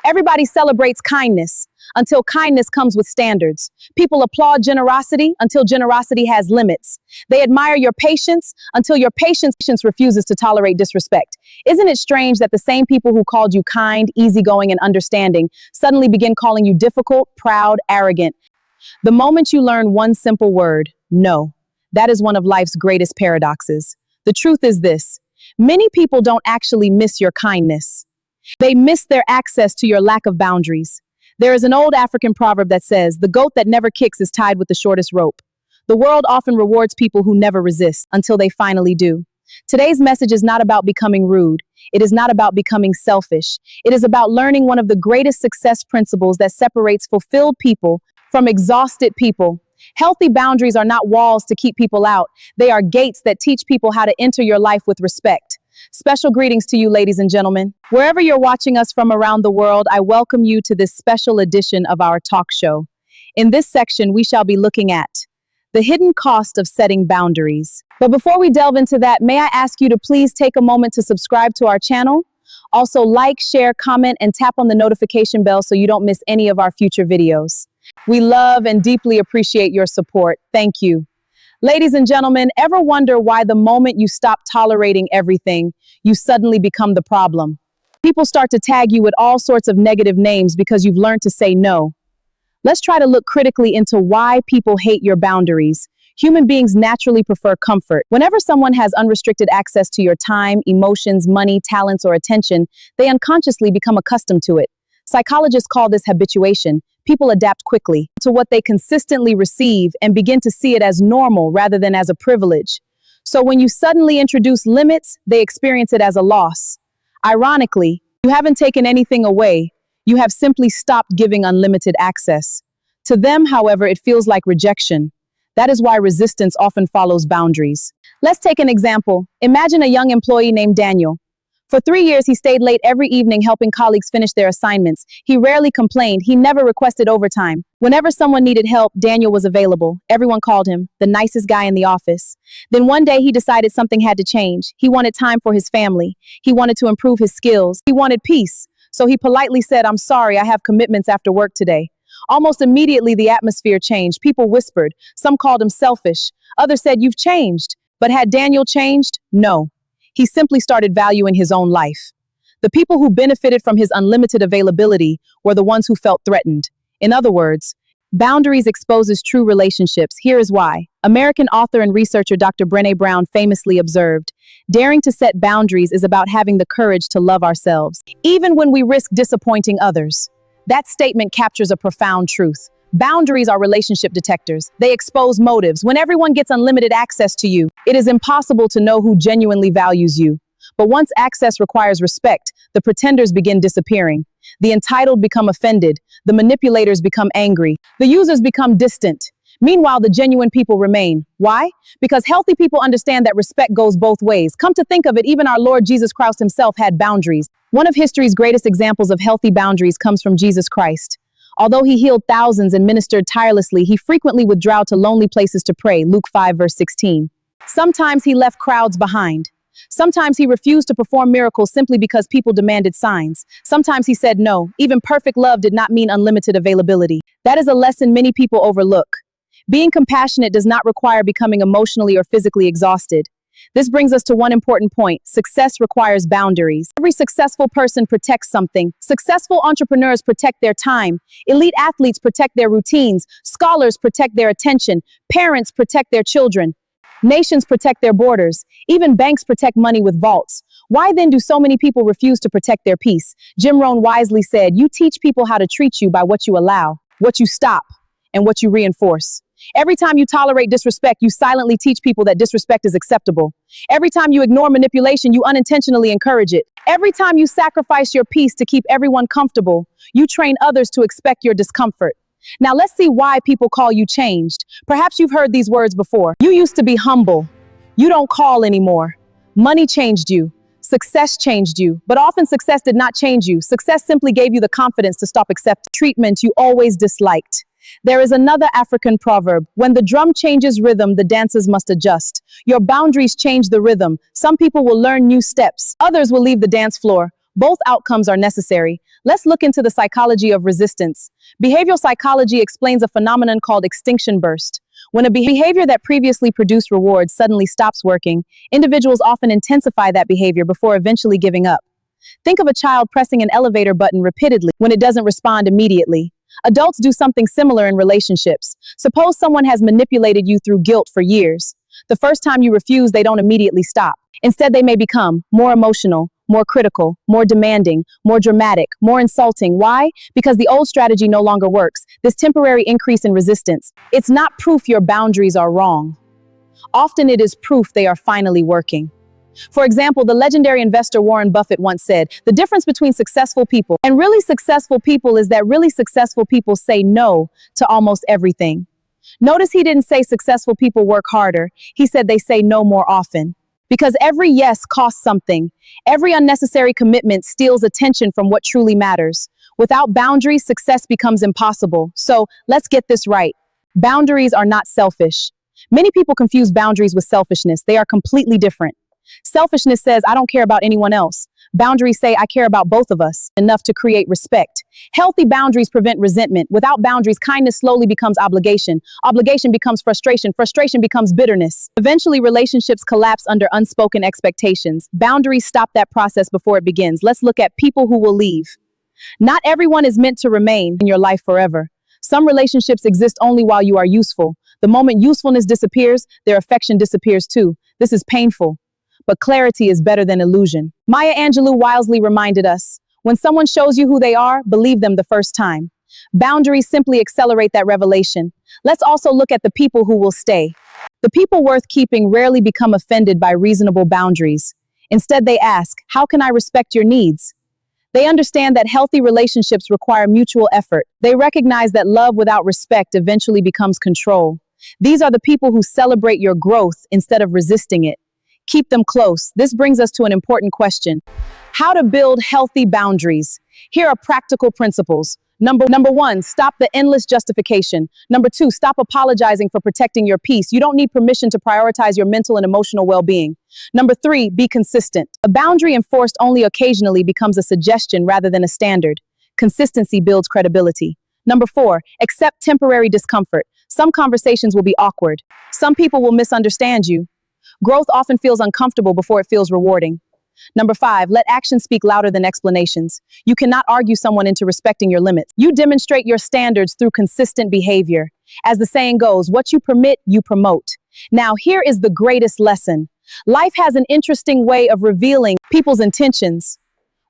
Everybody celebrates kindness until kindness comes with standards. People applaud generosity until generosity has limits. They admire your patience until your patience refuses to tolerate disrespect. Isn't it strange that the same people who called you kind, easygoing, and understanding suddenly begin calling you difficult, proud, arrogant? The moment you learn one simple word, no, that is one of life's greatest paradoxes. The truth is this: many people don't actually miss your kindness. They miss their access to your lack of boundaries. There is an old African proverb that says, "The goat that never kicks is tied with the shortest rope." The world often rewards people who never resist until they finally do. Today's message is not about becoming rude. It is not about becoming selfish. It is about learning one of the greatest success principles that separates fulfilled people from exhausted people. Healthy boundaries are not walls to keep people out. They are gates that teach people how to enter your life with respect. Special greetings to you, ladies and gentlemen. Wherever you're watching us from around the world, I welcome you to this special edition of our talk show. In this section, we shall be looking at the hidden cost of setting boundaries. But before we delve into that, may I ask you to please take a moment to subscribe to our channel? Also, like, share, comment, and tap on the notification bell so you don't miss any of our future videos. We love and deeply appreciate your support. Thank you. Ladies and gentlemen, ever wonder why the moment you stop tolerating everything, you suddenly become the problem? People start to tag you with all sorts of negative names because you've learned to say no. Let's try to look critically into why people hate your boundaries. Human beings naturally prefer comfort. Whenever someone has unrestricted access to your time, emotions, money, talents, or attention, they unconsciously become accustomed to it. Psychologists call this habituation. People adapt quickly to what they consistently receive and begin to see it as normal rather than as a privilege. So when you suddenly introduce limits, they experience it as a loss. Ironically, you haven't taken anything away. You have simply stopped giving unlimited access. To them, however, it feels like rejection. That is why resistance often follows boundaries. Let's take an example. Imagine a young employee named Daniel. For 3 years, he stayed late every evening helping colleagues finish their assignments. He rarely complained. He never requested overtime. Whenever someone needed help, Daniel was available. Everyone called him the nicest guy in the office. Then one day he decided something had to change. He wanted time for his family. He wanted to improve his skills. He wanted peace. So he politely said, "I'm sorry, I have commitments after work today." Almost immediately, the atmosphere changed. People whispered. Some called him selfish. Others said, "You've changed." But had Daniel changed? No. He simply started valuing his own life. The people who benefited from his unlimited availability were the ones who felt threatened. In other words, boundaries exposes true relationships. Here is why. American author and researcher Dr. Brené Brown famously observed, "Daring to set boundaries is about having the courage to love ourselves, even when we risk disappointing others." That statement captures a profound truth. Boundaries are relationship detectors. They expose motives. When everyone gets unlimited access to you, it is impossible to know who genuinely values you. But once access requires respect, the pretenders begin disappearing. The entitled become offended. The manipulators become angry. The users become distant. Meanwhile, the genuine people remain. Why? Because healthy people understand that respect goes both ways. Come to think of it, even our Lord Jesus Christ himself had boundaries. One of history's greatest examples of healthy boundaries comes from Jesus Christ. Although he healed thousands and ministered tirelessly, he frequently withdrew to lonely places to pray, Luke 5, verse 16. Sometimes he left crowds behind. Sometimes he refused to perform miracles simply because people demanded signs. Sometimes he said no. Even perfect love did not mean unlimited availability. That is a lesson many people overlook. Being compassionate does not require becoming emotionally or physically exhausted. This brings us to one important point. Success requires boundaries. Every successful person protects something. Successful entrepreneurs protect their time. Elite athletes protect their routines. Scholars protect their attention. Parents protect their children. Nations protect their borders. Even banks protect money with vaults. Why then do so many people refuse to protect their peace? Jim Rohn wisely said, "You teach people how to treat you by what you allow, what you stop, and what you reinforce." Every time you tolerate disrespect, you silently teach people that disrespect is acceptable. Every time you ignore manipulation, you unintentionally encourage it. Every time you sacrifice your peace to keep everyone comfortable, you train others to expect your discomfort. Now let's see why people call you changed. Perhaps you've heard these words before. You used to be humble. You don't call anymore. Money changed you. Success changed you. But often success did not change you. Success simply gave you the confidence to stop accepting treatment you always disliked. There is another African proverb: when the drum changes rhythm, the dancers must adjust. Your boundaries change the rhythm. Some people will learn new steps. Others will leave the dance floor. Both outcomes are necessary. Let's look into the psychology of resistance. Behavioral psychology explains a phenomenon called extinction burst. When a behavior that previously produced rewards suddenly stops working, individuals often intensify that behavior before eventually giving up. Think of a child pressing an elevator button repeatedly when it doesn't respond immediately. Adults do something similar in relationships. Suppose someone has manipulated you through guilt for years. The first time you refuse, they don't immediately stop. Instead, they may become more emotional, more critical, more demanding, more dramatic, more insulting. Why? Because the old strategy no longer works. This temporary increase in resistance, it's not proof your boundaries are wrong. Often it is proof they are finally working. For example, the legendary investor Warren Buffett once said, the difference between successful people and really successful people is that really successful people say no to almost everything. Notice he didn't say successful people work harder. He said they say no more often. Because every yes costs something. Every unnecessary commitment steals attention from what truly matters. Without boundaries, success becomes impossible. So let's get this right. Boundaries are not selfish. Many people confuse boundaries with selfishness. They are completely different. Selfishness says, I don't care about anyone else. Boundaries say, I care about both of us, enough to create respect. Healthy boundaries prevent resentment. Without boundaries, kindness slowly becomes obligation. Obligation becomes frustration. Frustration becomes bitterness. Eventually, relationships collapse under unspoken expectations. Boundaries stop that process before it begins. Let's look at people who will leave. Not everyone is meant to remain in your life forever. Some relationships exist only while you are useful. The moment usefulness disappears, their affection disappears too. This is painful. But clarity is better than illusion. Maya Angelou wisely reminded us, when someone shows you who they are, believe them the first time. Boundaries simply accelerate that revelation. Let's also look at the people who will stay. The people worth keeping rarely become offended by reasonable boundaries. Instead, they ask, how can I respect your needs? They understand that healthy relationships require mutual effort. They recognize that love without respect eventually becomes control. These are the people who celebrate your growth instead of resisting it. Keep them close. This brings us to an important question. How to build healthy boundaries. Here are practical principles. Number one, stop the endless justification. Number two, stop apologizing for protecting your peace. You don't need permission to prioritize your mental and emotional well-being. Number three, be consistent. A boundary enforced only occasionally becomes a suggestion rather than a standard. Consistency builds credibility. Number four, accept temporary discomfort. Some conversations will be awkward. Some people will misunderstand you. Growth often feels uncomfortable before it feels rewarding. Number five, let actions speak louder than explanations. You cannot argue someone into respecting your limits. You demonstrate your standards through consistent behavior. As the saying goes, what you permit, you promote. Now, here is the greatest lesson. Life has an interesting way of revealing people's intentions.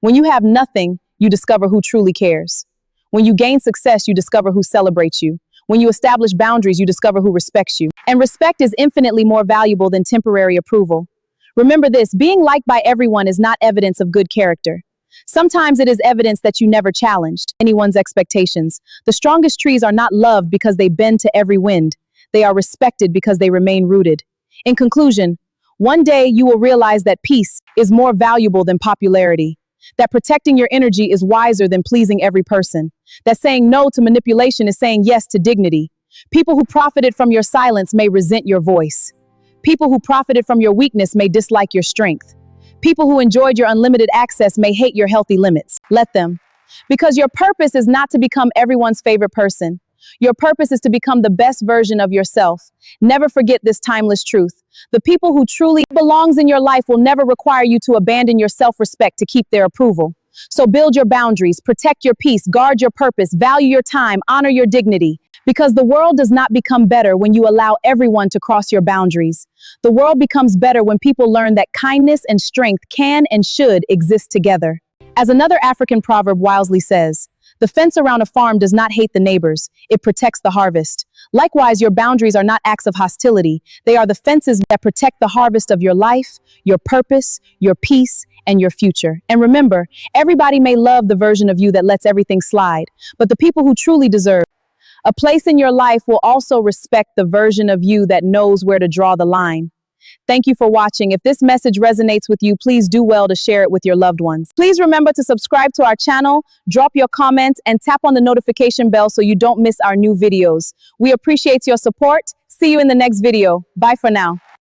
When you have nothing, you discover who truly cares. When you gain success, you discover who celebrates you. When you establish boundaries, you discover who respects you. And respect is infinitely more valuable than temporary approval. Remember this, being liked by everyone is not evidence of good character. Sometimes it is evidence that you never challenged anyone's expectations. The strongest trees are not loved because they bend to every wind. They are respected because they remain rooted. In conclusion, one day you will realize that peace is more valuable than popularity. That protecting your energy is wiser than pleasing every person. That saying no to manipulation is saying yes to dignity. People who profited from your silence may resent your voice. People who profited from your weakness may dislike your strength. People who enjoyed your unlimited access may hate your healthy limits. Let them. Because your purpose is not to become everyone's favorite person. Your purpose is to become the best version of yourself. Never forget this timeless truth. The people who truly belongs in your life will never require you to abandon your self-respect to keep their approval. So build your boundaries, protect your peace, guard your purpose, value your time, honor your dignity. Because the world does not become better when you allow everyone to cross your boundaries. The world becomes better when people learn that kindness and strength can and should exist together. As another African proverb wisely says, the fence around a farm does not hate the neighbors, it protects the harvest. Likewise, your boundaries are not acts of hostility. They are the fences that protect the harvest of your life, your purpose, your peace, and your future. And remember, everybody may love the version of you that lets everything slide, but the people who truly deserve a place in your life will also respect the version of you that knows where to draw the line. Thank you for watching. If this message resonates with you, please do well to share it with your loved ones. Please remember to subscribe to our channel, drop your comments, and tap on the notification bell so you don't miss our new videos. We appreciate your support. See you in the next video. Bye for now.